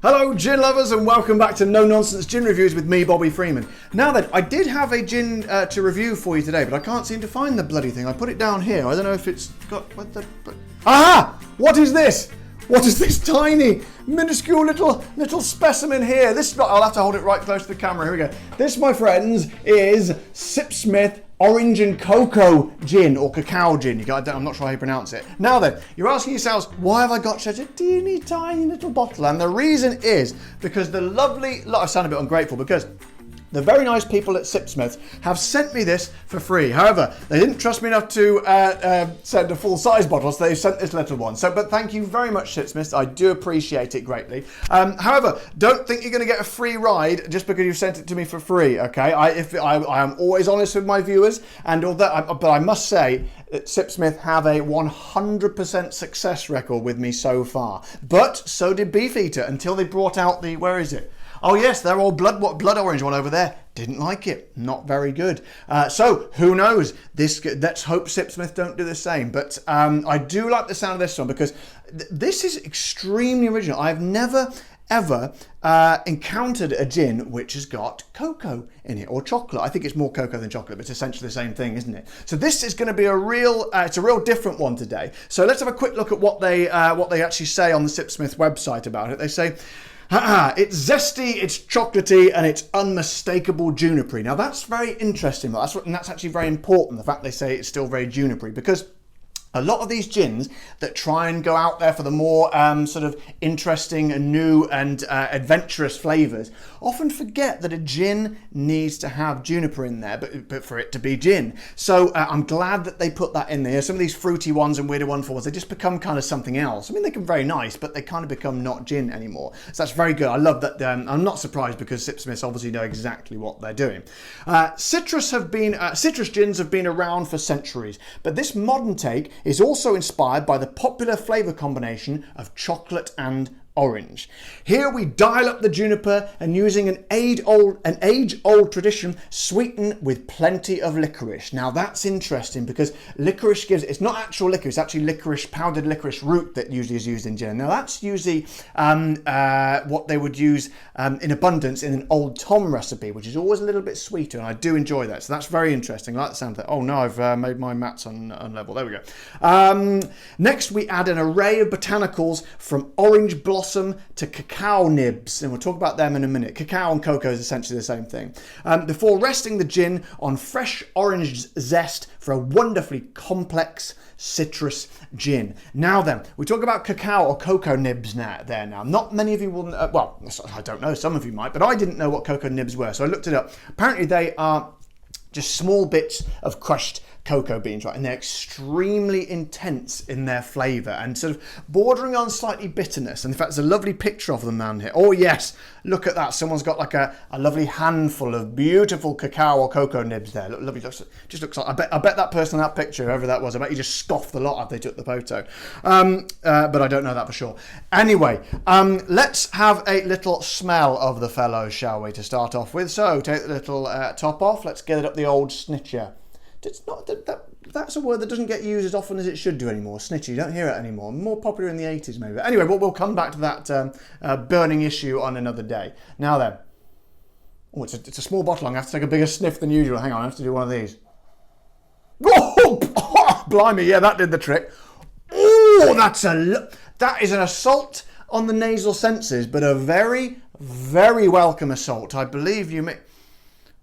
Hello gin lovers and welcome back to No Nonsense Gin Reviews with me, Bobby Freeman. Now then, I did have a gin to review for you today, but I can't seem to find the bloody thing. I put it down here. I don't know if it's got... Aha! What is this? What is this tiny, minuscule little specimen here? I'll have to hold it right close to the camera. Here we go. This, my friends, is Sipsmith Orange and Cacao gin, or cacao gin. I'm not sure how you pronounce it. Now then, you're asking yourselves, why have I got such a teeny tiny little bottle? And the reason is because the lovely... I sound a bit ungrateful because... the very nice people at Sipsmith have sent me this for free. However, they didn't trust me enough to send a full-size bottle, so they sent this little one. But thank you very much, Sipsmith. I do appreciate it greatly. However, don't think you're going to get a free ride just because you sent it to me for free, okay? I am always honest with my viewers, but I must say that Sipsmith have a 100% success record with me so far. But so did Beefeater until they brought out the... where is it? Oh yes, their old blood orange one over there. Didn't like it. Not very good. So who knows? Let's hope Sipsmith don't do the same. But I do like the sound of this one because this is extremely original. I've never ever encountered a gin which has got cocoa in it, or chocolate. I think it's more cocoa than chocolate, but it's essentially the same thing, isn't it? So this is going to be it's a real different one today. So let's have a quick look at what they actually say on the Sipsmith website about it. They say, it's zesty, it's chocolatey, and it's unmistakable junipery. Now that's very interesting. And that's actually very important, the fact they say it's still very junipery, because a lot of these gins that try and go out there for the more sort of interesting and new and adventurous flavours often forget that a gin needs to have juniper in there, but for it to be gin. So I'm glad that they put that in there. Some of these fruity ones and weirder ones, they just become kind of something else. I mean, they can be very nice, but they kind of become not gin anymore. So that's very good. I love that. I'm not surprised because Sipsmiths obviously know exactly what they're doing. Citrus gins have been around for centuries, but this modern take is also inspired by the popular flavour combination of chocolate and orange. Here we dial up the juniper and using an age-old tradition sweetened with plenty of licorice. Now that's interesting because licorice it's not actual licorice, it's actually powdered licorice root that usually is used in gin. Now that's usually what they would use in abundance in an Old Tom recipe, which is always a little bit sweeter, and I do enjoy that. So that's very interesting. I like the sound of that. Oh no, I've made my mats unlevel. There we go. Next we add an array of botanicals from orange blossom to cacao nibs, and we'll talk about them in a minute. Cacao and cocoa is essentially the same thing. Before resting the gin on fresh orange zest for a wonderfully complex citrus gin. Now then, we talk about cacao or cocoa nibs now. Not many of you will know, well, I don't know, some of you might, but I didn't know what cocoa nibs were, so I looked it up. Apparently they are just small bits of crushed cocoa beans, right? And they're extremely intense in their flavour and sort of bordering on slightly bitterness. And in fact, there's a lovely picture of them down here. Oh yes, look at that. Someone's got like a lovely handful of beautiful cacao or cocoa nibs there. Look, lovely. Just looks like, I bet that person in that picture, whoever that was, I bet he just scoffed the lot after they took the photo. But I don't know that for sure. Anyway, let's have a little smell of the fellows, shall we, to start off with. So take the little top off. Let's get it up the old snitcher. It's not that's a word that doesn't get used as often as it should do anymore. Snitchy, you don't hear it anymore. More popular in the 80s maybe. Anyway, we'll come back to that burning issue on another day. Now then, oh, it's a small bottle. I'm going to have to take a bigger sniff than usual. Hang on, I have to do one of these. Oh, blimey, yeah, that did the trick. Oh, that is an assault on the nasal senses, but a very, very welcome assault. I believe you may...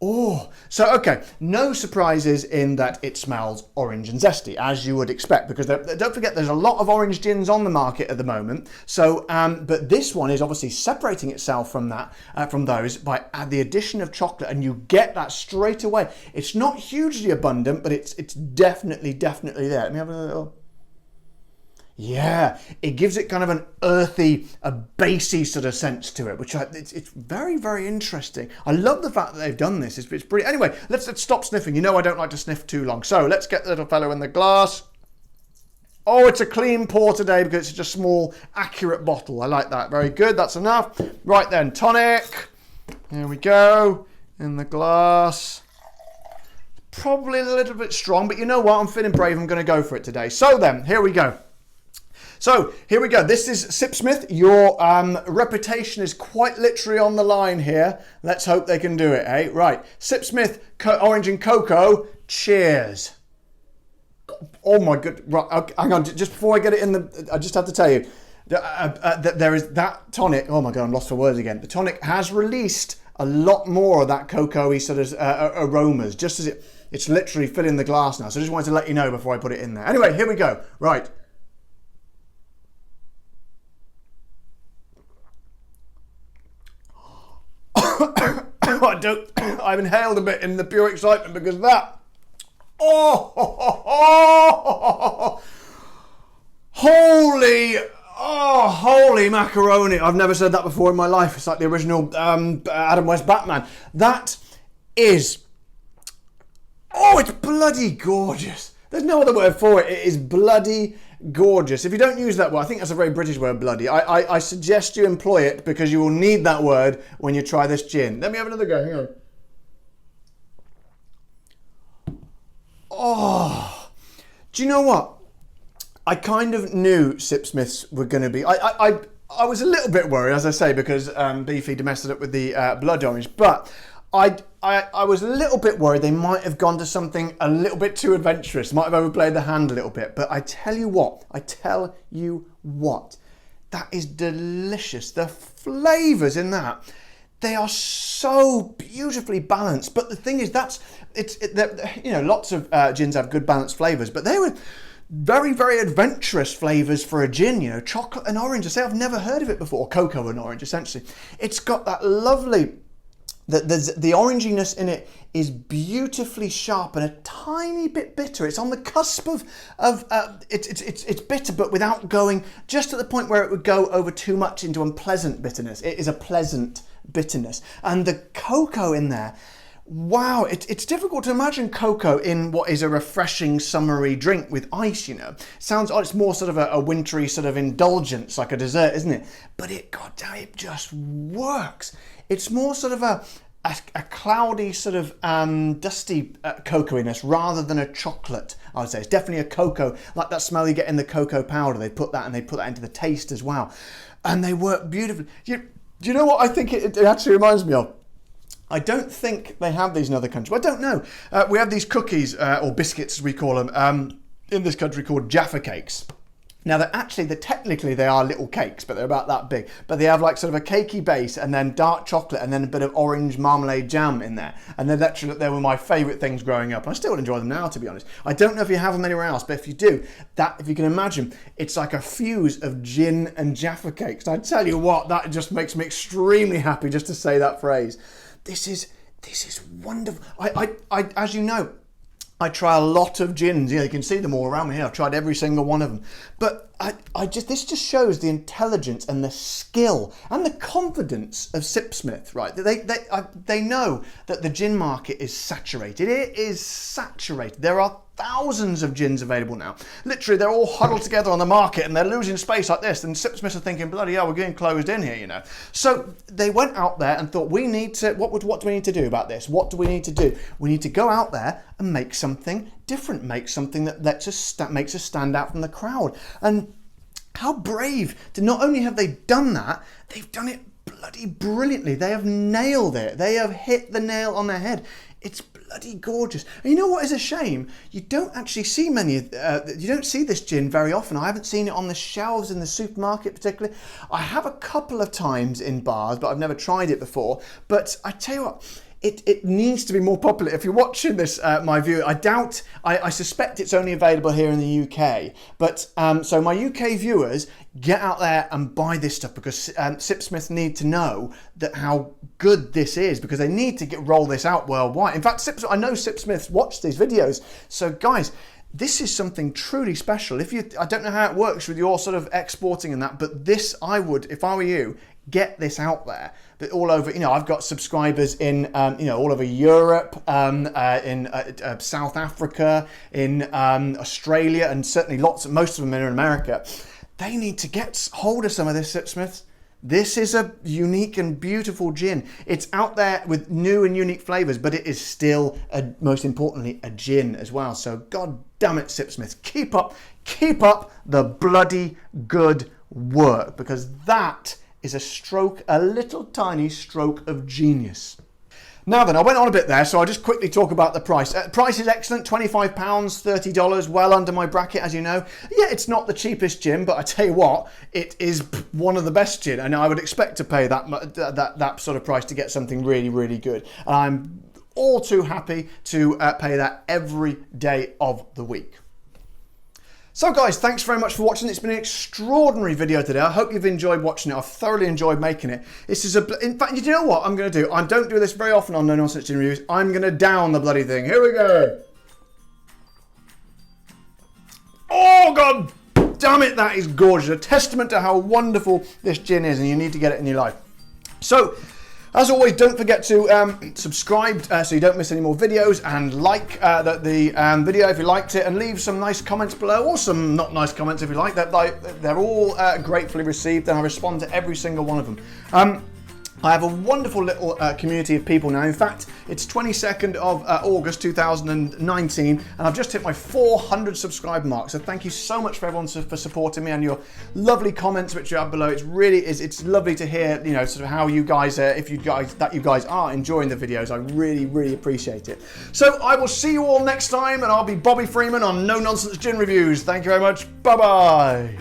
Oh, so okay, no surprises in that it smells orange and zesty, as you would expect, because don't forget there's a lot of orange gins on the market at the moment. So, but this one is obviously separating itself from those by the addition of chocolate, and you get that straight away. It's not hugely abundant, but it's definitely there. Let me have a little. Yeah, it gives it kind of an earthy, a bassy sort of sense to it, which it's very, very interesting. I love the fact that they've done this. It's brilliant. Anyway, let's stop sniffing. You know I don't like to sniff too long. So let's get the little fellow in the glass. Oh, it's a clean pour today because it's just a small, accurate bottle. I like that. Very good. That's enough. Right then, tonic. Here we go. In the glass. Probably a little bit strong, but you know what? I'm feeling brave. I'm going to go for it today. So then, here we go. So here we go. This is Sipsmith. Your reputation is quite literally on the line here. Let's hope they can do it, eh? Right. Sipsmith Orange and Cacao. Cheers. Oh my god. Right, hang on. Just before I get it in the... I just have to tell you. There is that tonic. Oh my god, I'm lost for words again. The tonic has released a lot more of that cocoa-y sort of aromas, just as it's literally filling the glass now. So I just wanted to let you know before I put it in there. Anyway, here we go. Right. I've inhaled a bit in the pure excitement because that. Holy macaroni. I've never said that before in my life. It's like the original Adam West Batman. That is... Oh, it's bloody gorgeous. There's no other word for it. It is bloody gorgeous. If you don't use that word, I think that's a very British word, bloody. I suggest you employ it because you will need that word when you try this gin. Let me have another go. Hang on. Oh, do you know what? I kind of knew Sipsmiths were going to be... I was a little bit worried, as I say, because Beefeater messed it up with the blood orange, but I was a little bit worried they might have gone to something a little bit too adventurous, might have overplayed the hand a little bit, but I tell you what, that is delicious. The flavours in that, they are so beautifully balanced, but the thing is, lots of gins have good balanced flavours, but they were very, very adventurous flavours for a gin, chocolate and orange. I say I've never heard of it before, cocoa and orange, essentially. It's got that lovely... The oranginess in it is beautifully sharp and a tiny bit bitter. It's on the cusp of it's bitter, but without going just at the point where it would go over too much into unpleasant bitterness. It is a pleasant bitterness. And the cocoa in there, wow, it's difficult to imagine cocoa in what is a refreshing summery drink with ice, Sounds it's more sort of a wintry sort of indulgence, like a dessert, isn't it? But it just works. It's more sort of a cloudy sort of dusty cocoa-iness rather than a chocolate, I would say. It's definitely a cocoa, like that smell you get in the cocoa powder. They put that into the taste as well. And they work beautifully. Do you know what I think it actually reminds me of? I don't think they have these in other countries. Well, I don't know. We have these cookies, or biscuits as we call them, in this country called Jaffa cakes. Now, technically they are little cakes, but they're about that big. But they have like sort of a cakey base and then dark chocolate and then a bit of orange marmalade jam in there. And they were my favourite things growing up. And I still enjoy them now, to be honest. I don't know if you have them anywhere else, but if you do, if you can imagine, it's like a fuse of gin and Jaffa cakes. I tell you what, that just makes me extremely happy just to say that phrase. This is wonderful. I as you know, I try a lot of gins. You can see them all around me here. I've tried every single one of them. But this just shows the intelligence and the skill and the confidence of Sipsmith, right? They know that the gin market is saturated. It is saturated. There are thousands of gins available now. Literally, they're all huddled together on the market and they're losing space like this. And Sipsmith are thinking, bloody hell, we're getting closed in here, So they went out there and thought, what do we need to do about this? What do we need to do? We need to go out there and make something different, make something that makes us stand out from the crowd. And how brave to not only have they done that, they've done it bloody brilliantly. They have nailed it. They have hit the nail on the head. It's bloody gorgeous. And you know what is a shame? You don't actually see you don't see this gin very often. I haven't seen it on the shelves in the supermarket particularly. I have a couple of times in bars, but I've never tried it before. But I tell you what, it needs to be more popular. If you're watching this, my viewer, I suspect it's only available here in the UK. But so my UK viewers, get out there and buy this stuff because Sipsmith need to know how good this is because they need to roll this out worldwide. In fact, I know Sipsmith watch these videos. So guys, this is something truly special. I don't know how it works with your sort of exporting and that, but this I would, if I were you, get this out there. But all over, I've got subscribers in, all over Europe, in South Africa, in Australia, and certainly most of them are in America. They need to get hold of some of this, Sipsmiths. This is a unique and beautiful gin. It's out there with new and unique flavours, but it is still, most importantly, a gin as well. So God damn it, Sipsmith, keep up the bloody good work, because that is a little tiny stroke of genius. Now then, I went on a bit there, so I'll just quickly talk about the price. Price is excellent, £25, $30, well under my bracket, as you know. Yeah, it's not the cheapest gin, but I tell you what, it is one of the best gin, and I would expect to pay that sort of price to get something really, really good. I'm all too happy to pay that every day of the week. So guys, thanks very much for watching. It's been an extraordinary video today. I hope you've enjoyed watching it. I've thoroughly enjoyed making it. This is in fact, you know what I'm going to do? I don't do this very often on No Nonsense Gin Reviews. I'm going to down the bloody thing. Here we go. Oh God damn it, that is gorgeous. A testament to how wonderful this gin is, and you need to get it in your life. So, as always, don't forget to subscribe so you don't miss any more videos, and like the video if you liked it, and leave some nice comments below, or some not nice comments if you like. They're all gratefully received, and I respond to every single one of them. I have a wonderful little community of people now. In fact, it's 22nd of August 2019, and I've just hit my 400 subscribe mark. So thank you so much for everyone for supporting me, and your lovely comments which you have below. It's lovely to hear, you know, sort of how you guys, if you guys are enjoying the videos. I really, really appreciate it. So I will see you all next time, and I'll be Bobby Freeman on No Nonsense Gin Reviews. Thank you very much. Bye bye.